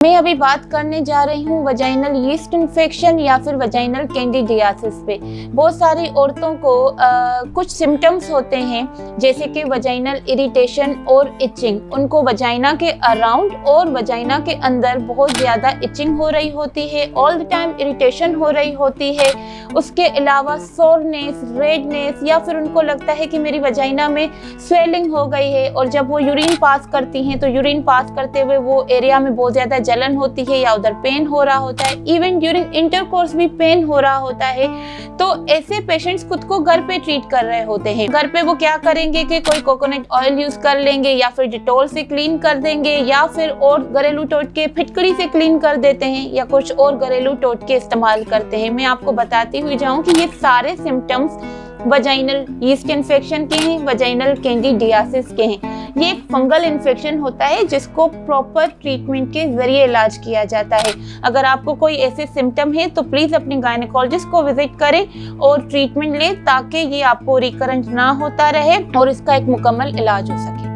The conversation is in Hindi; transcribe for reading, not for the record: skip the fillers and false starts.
मैं अभी बात करने जा रही हूँ वजाइनल यीस्ट इन्फेक्शन या फिर वजाइनल कैंडिडियासिस पे। बहुत सारी औरतों को कुछ सिम्टम्स होते हैं जैसे कि वजाइनल इरिटेशन और इचिंग। उनको वजाइना के अराउंड और वजाइना के अंदर बहुत ज़्यादा इचिंग हो रही होती है, ऑल द टाइम इरिटेशन हो रही होती है। उसके अलावा सोरनेस, रेडनेस, या फिर उनको लगता है कि मेरी वजाइना में स्वेलिंग हो गई है, और जब वो यूरिन पास करती हैं तो यूरिन पास करते हुए वो एरिया में बहुत ज़्यादा जलन होती है या उधर पेन हो रहा होता है, इवन ड्यूरिंग इंटरकोर्स भी पेन हो रहा होता है। तो ऐसे पेशेंट्स खुद को घर पे ट्रीट कर रहे होते हैं। घर पे वो क्या करेंगे कि कोई कोकोनट ऑयल यूज कर लेंगे या फिर डिटॉल से क्लीन कर देंगे, या फिर और घरेलू टोटके फिटकरी से क्लीन कर देते हैं, या कुछ और घरेलू टोटके इस्तेमाल करते हैं। मैं आपको बताती हुई जाऊं कि ये सारे सिम्टम्स वजाइनल यीस्ट इन्फेक्शन के हैं, वजाइनल कैंडिडियासिस के हैं। ये एक फंगल इन्फेक्शन होता है जिसको प्रॉपर ट्रीटमेंट के जरिए इलाज किया जाता है। अगर आपको कोई ऐसे सिम्टम है तो प्लीज अपने गायनेकोलॉजिस्ट को विजिट करें और ट्रीटमेंट लें ताकि ये आपको रिकरेंट ना होता रहे और इसका एक मुकम्मल इलाज हो सके।